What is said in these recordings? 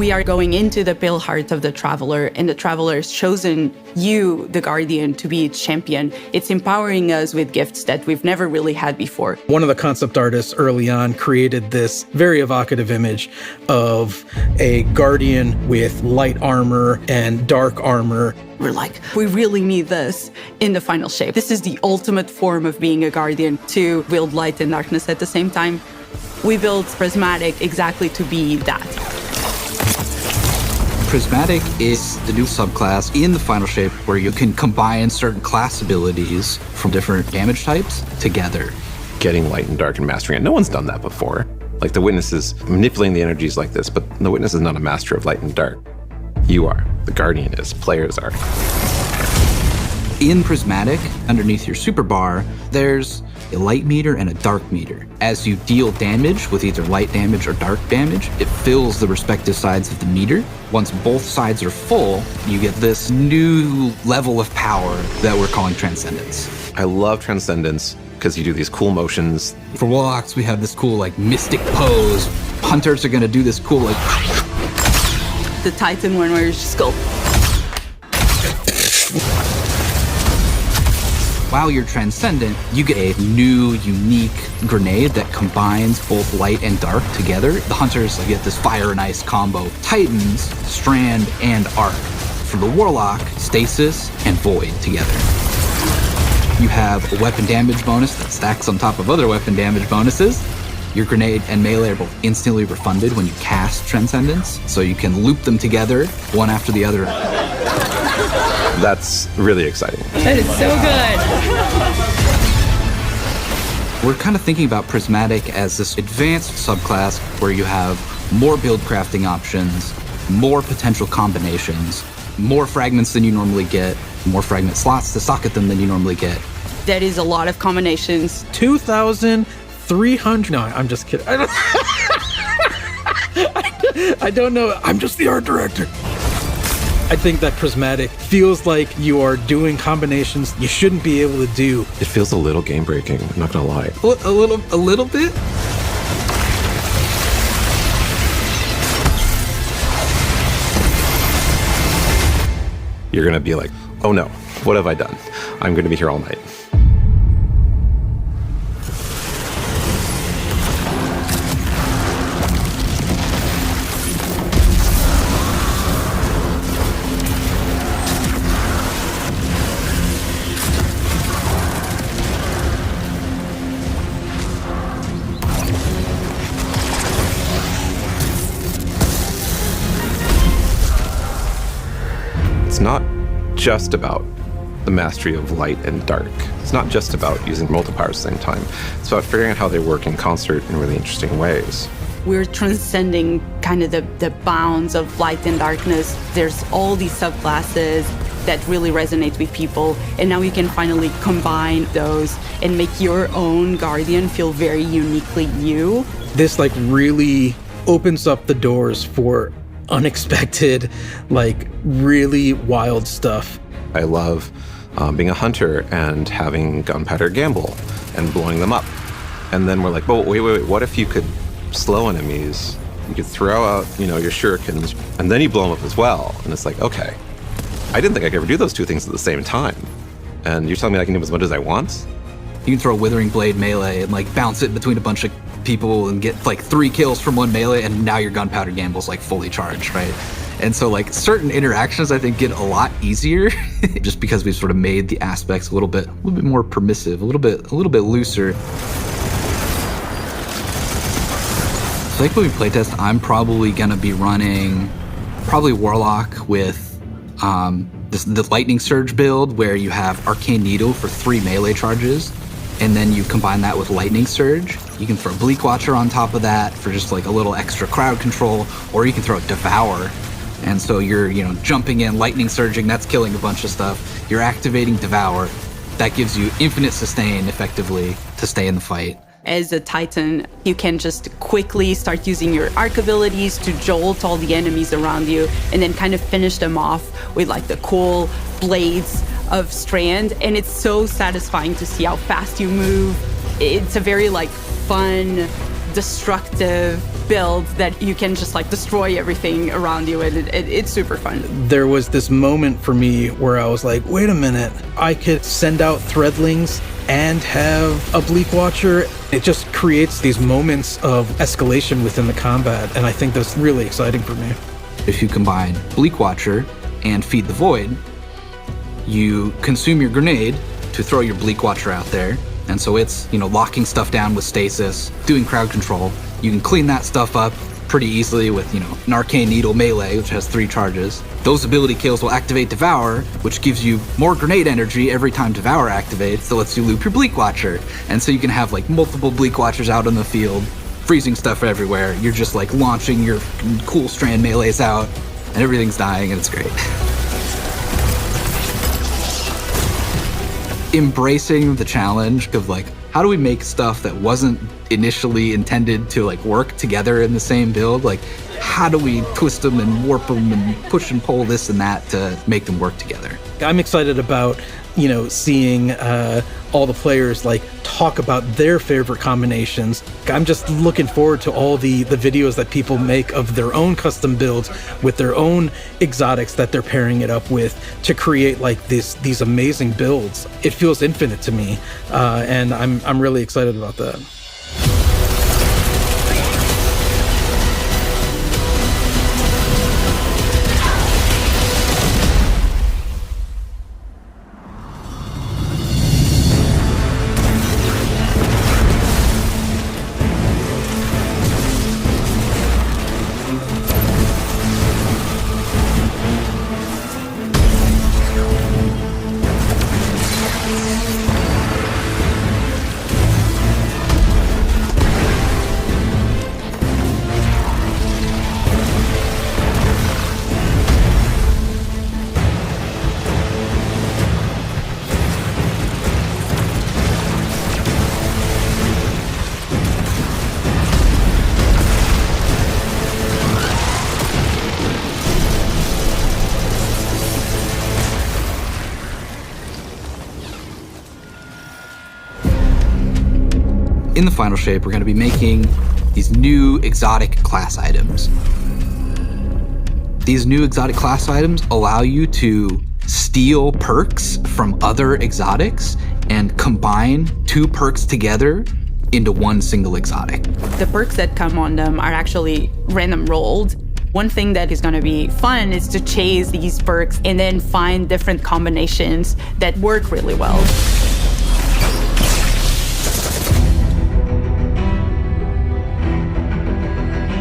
We are going into the pale heart of the Traveler, and the Traveler has chosen you, the Guardian, to be its champion. It's empowering us with gifts that we've never really had before. One of the concept artists early on created this very evocative image of a Guardian with light armor and dark armor. We're like, we really need this in the final shape. This is the ultimate form of being a Guardian, to wield light and darkness at the same time. We built Prismatic exactly to be that. Prismatic is the new subclass in the final shape where you can combine certain class abilities from different damage types together. Getting light and dark and mastering it. No one's done that before. Like the Witness is manipulating the energies like this, but the Witness is not a master of light and dark. You are. The Guardian is. Players are. In Prismatic, underneath your super bar, there's a light meter and a dark meter. As you deal damage with either light damage or dark damage, it fills the respective sides of the meter. Once both sides are full, you get this new level of power that we're calling Transcendence. I love Transcendence because you do these cool motions. For Warlocks, we have this cool like mystic pose. Hunters are gonna do this cool like... The Titan one where you just go... While you're Transcendent, you get a new, unique grenade that combines both light and dark together. The Hunters get this fire and ice combo. Titans, Strand, and Arc. For the Warlock, Stasis and Void together. You have a weapon damage bonus that stacks on top of other weapon damage bonuses. Your grenade and melee are both instantly refunded when you cast Transcendence, so you can loop them together, one after the other. That's really exciting. That is so good. We're kind of thinking about Prismatic as this advanced subclass where you have more build crafting options, more potential combinations, more fragments than you normally get, more fragment slots to socket them than you normally get. That is a lot of combinations. 2,300. No, I'm just kidding. I don't know. I'm just the art director. I think that Prismatic feels like you are doing combinations you shouldn't be able to do. It feels a little game breaking, I'm not gonna lie. A little bit? You're gonna be like, oh no, what have I done? I'm gonna be here all night. It's not just about the mastery of light and dark. It's not just about using multipliers at the same time. It's about figuring out how they work in concert in really interesting ways. We're transcending kind of the bounds of light and darkness. There's all these subclasses that really resonate with people, and now you can finally combine those and make your own Guardian feel very uniquely you. This like really opens up the doors for unexpected, like really wild stuff. I love being a hunter and having gunpowder gamble and blowing them up. And then we're like, well, wait, what if you could slow enemies? You could throw out, your shurikens, and then you blow them up as well. And it's like, okay, I didn't think I could ever do those two things at the same time. And you're telling me I can do as much as I want? You can throw Withering Blade melee and like bounce it between a bunch of people and get like 3 kills from one melee, and now your gunpowder gamble's like fully charged, right? And so like certain interactions I think get a lot easier just because we've sort of made the aspects a little bit more permissive, a little bit looser. So like when we playtest, I'm probably gonna be running Warlock with the Lightning Surge build where you have Arcane Needle for 3 melee charges, and then you combine that with Lightning Surge. You can throw Bleak Watcher on top of that for just like a little extra crowd control, or you can throw Devour. And so you're, jumping in, lightning surging, that's killing a bunch of stuff. You're activating Devour. That gives you infinite sustain, effectively, to stay in the fight. As a Titan, you can just quickly start using your arc abilities to jolt all the enemies around you, and then kind of finish them off with like the cool blades of Strand. And it's so satisfying to see how fast you move. It's a very like fun, destructive build that you can just like destroy everything around you, and it's super fun. There was this moment for me where I was like, wait a minute, I could send out threadlings and have a Bleak Watcher. It just creates these moments of escalation within the combat, and I think that's really exciting for me. If you combine Bleak Watcher and Feed the Void, you consume your grenade to throw your Bleak Watcher out there, and so it's, locking stuff down with stasis, doing crowd control. You can clean that stuff up pretty easily with, an Arcane Needle melee, which has 3 charges. Those ability kills will activate Devour, which gives you more grenade energy every time Devour activates, that lets you loop your Bleak Watcher. And so you can have multiple Bleak Watchers out in the field, freezing stuff everywhere. You're just launching your cool strand melees out, and everything's dying, and it's great. Embracing the challenge of how do we make stuff that wasn't initially intended to work together in the same build? How do we twist them and warp them and push and pull this and that to make them work together? I'm excited about, seeing all the players talk about their favorite combinations. I'm just looking forward to all the videos that people make of their own custom builds with their own exotics that they're pairing it up with to create these amazing builds. It feels infinite to me, and I'm really excited about that. In the final shape, we're going to be making these new exotic class items. These new exotic class items allow you to steal perks from other exotics and combine 2 perks together into one single exotic. The perks that come on them are actually random rolled. One thing that is going to be fun is to chase these perks and then find different combinations that work really well.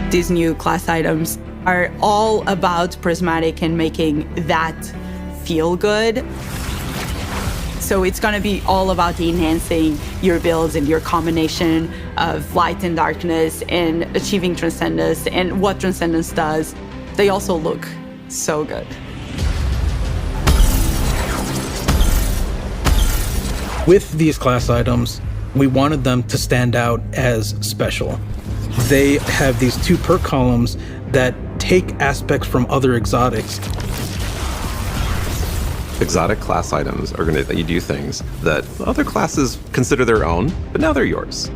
These new class items are all about prismatic and making that feel good. So it's going to be all about enhancing your builds and your combination of light and darkness and achieving transcendence and what transcendence does. They also look so good. With these class items, we wanted them to stand out as special. They have these 2 perk columns that take aspects from other exotics. Exotic class items are going to let you do things that other classes consider their own, but now they're yours.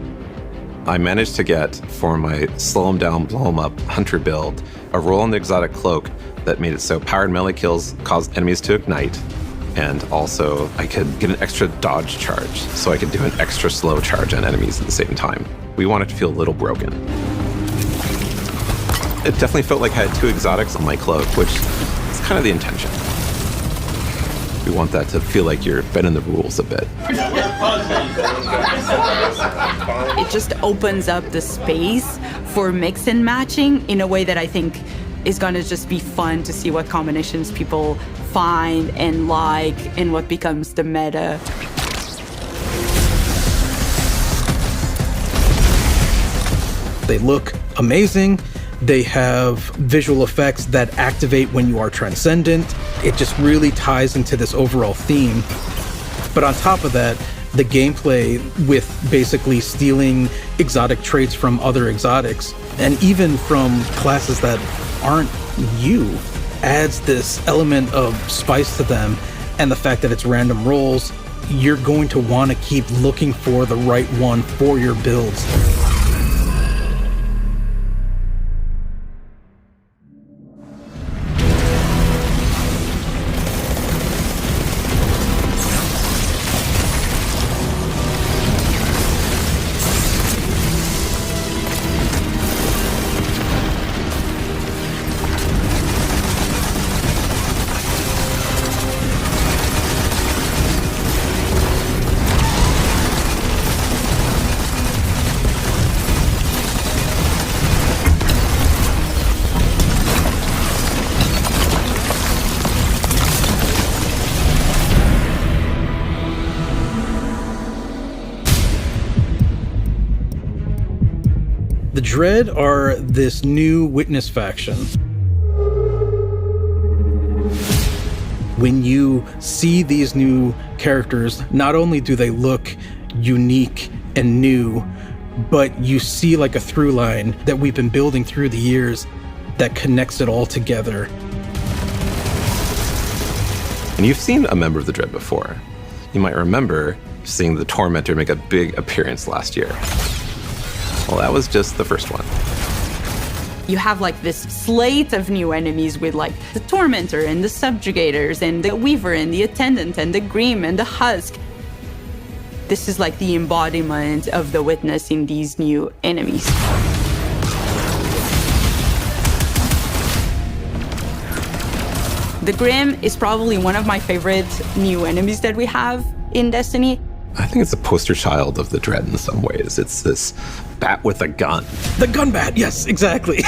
I managed to get, for my slow 'em down, blow 'em up hunter build, a roll on the exotic cloak that made it so powered melee kills caused enemies to ignite, and also I could get an extra dodge charge, so I could do an extra slow charge on enemies at the same time. We want it to feel a little broken. It definitely felt like I had 2 exotics on my cloak, which is kind of the intention. We want that to feel like you're bending the rules a bit. It just opens up the space for mix and matching in a way that I think is going to just be fun to see what combinations people find and like and what becomes the meta. They look amazing. They have visual effects that activate when you are transcendent. It just really ties into this overall theme. But on top of that, the gameplay with basically stealing exotic traits from other exotics, and even from classes that aren't you, adds this element of spice to them. And the fact that it's random rolls, you're going to want to keep looking for the right one for your builds. The Dread are this new Witness faction. When you see these new characters, not only do they look unique and new, but you see like a through line that we've been building through the years that connects it all together. And you've seen a member of the Dread before. You might remember seeing the Tormentor make a big appearance last year. Well, that was just the first one. You have like this slate of new enemies with like the Tormentor and the Subjugators and the Weaver and the Attendant and the Grim and the Husk. This is like the embodiment of the Witness in these new enemies. The Grim is probably one of my favorite new enemies that we have in Destiny. I think it's a poster child of the Dread in some ways. It's this bat with a gun. The gun bat, yes, exactly.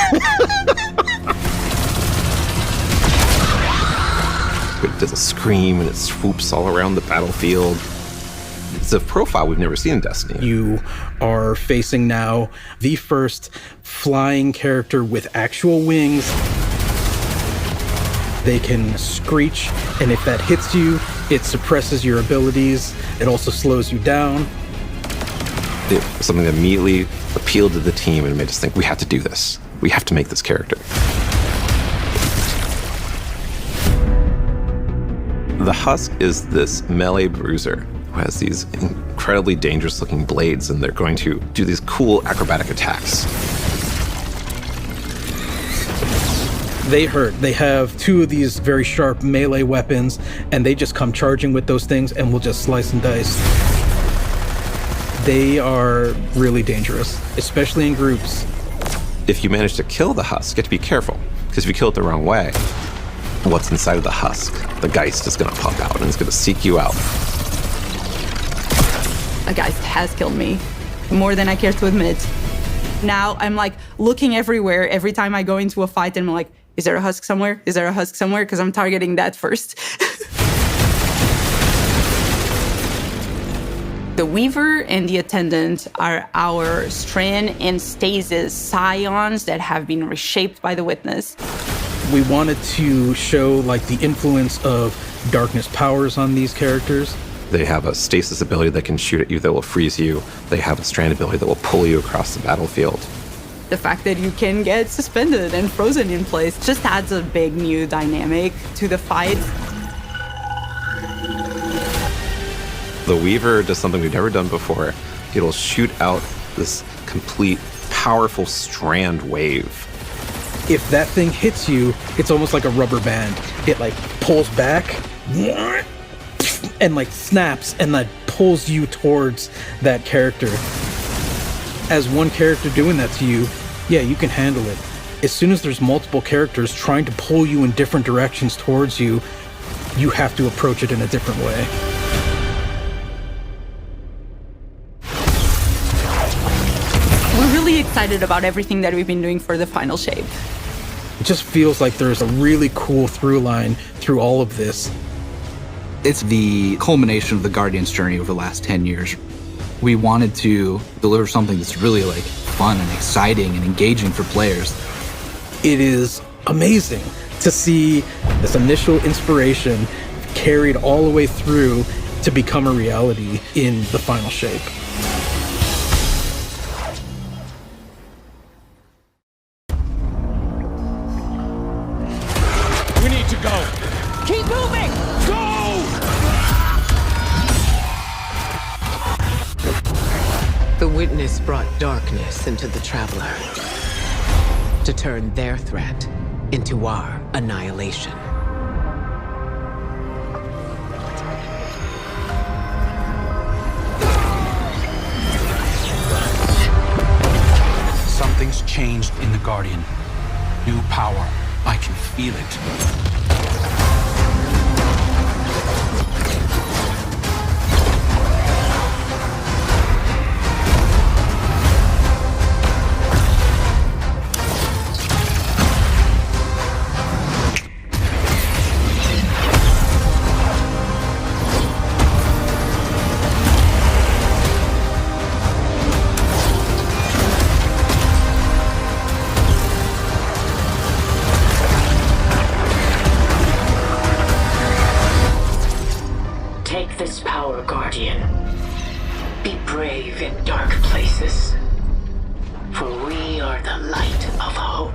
It does a scream and it swoops all around the battlefield. It's a profile we've never seen in Destiny. You are facing now the first flying character with actual wings. They can screech, and if that hits you, it suppresses your abilities. It also slows you down. It was something that immediately appealed to the team and made us think, we have to do this. We have to make this character. The Husk is this melee bruiser who has these incredibly dangerous looking blades, and they're going to do these cool acrobatic attacks. They hurt. They have two of these very sharp melee weapons, and they just come charging with those things and will just slice and dice. They are really dangerous, especially in groups. If you manage to kill the Husk, you have to be careful, because if you kill it the wrong way, what's inside of the Husk, the Geist, is going to pop out and it's going to seek you out. A Geist has killed me, more than I care to admit. Now I'm like looking everywhere every time I go into a fight, and I'm like, is there a Husk somewhere? Is there a Husk somewhere? Because I'm targeting that first. The Weaver and the Attendant are our Strand and Stasis scions that have been reshaped by the Witness. We wanted to show like the influence of darkness powers on these characters. They have a stasis ability that can shoot at you that will freeze you. They have a strand ability that will pull you across the battlefield. The fact that you can get suspended and frozen in place just adds a big new dynamic to the fight. The Weaver does something we've never done before. It'll shoot out this complete, powerful strand wave. If that thing hits you, it's almost like a rubber band. It like pulls back and like snaps and like pulls you towards that character. As one character doing that to you, yeah, you can handle it. As soon as there's multiple characters trying to pull you in different directions towards you, you have to approach it in a different way. We're really excited about everything that we've been doing for the final shape. It just feels like there's a really cool through line through all of this. It's the culmination of the Guardian's journey over the last 10 years. We wanted to deliver something that's really like fun and exciting and engaging for players. It is amazing to see this initial inspiration carried all the way through to become a reality in the final shape. We need to go. Keep moving! Go! The Witness brought darkness into the Traveler to turn their threat into our annihilation. Something's changed in the Guardian. New power. I can feel it. Take this power, Guardian. Be brave in dark places. For we are the light of hope.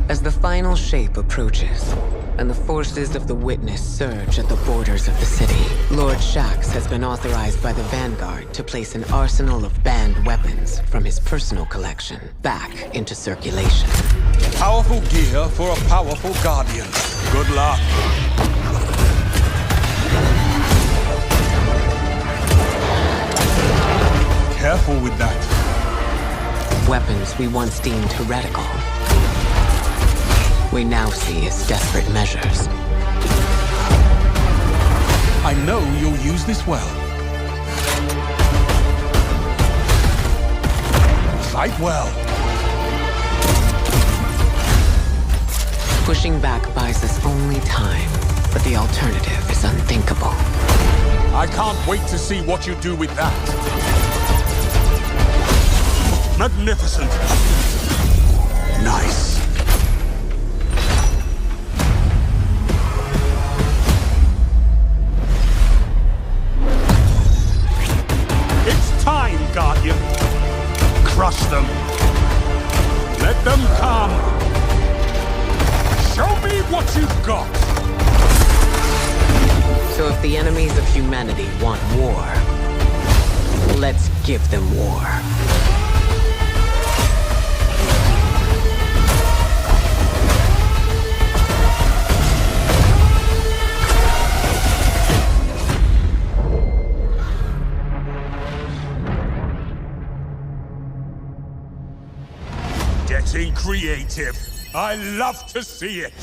As the final shape approaches, and the forces of the Witness surge at the borders of the city, Lord Shaxx has been authorized by the Vanguard to place an arsenal of banned weapons from his personal collection back into circulation. Powerful gear for a powerful Guardian. Good luck. Careful with that. Weapons we once deemed heretical, we now see as desperate measures. I know you'll use this well. Fight well. Pushing back buys us only time, but the alternative is unthinkable. I can't wait to see what you do with that. Magnificent. Nice. It's time, Guardian. Crush them. Let them come. Show me what you've got. So if the enemies of humanity want war, let's give them war. Getting creative. I love to see it.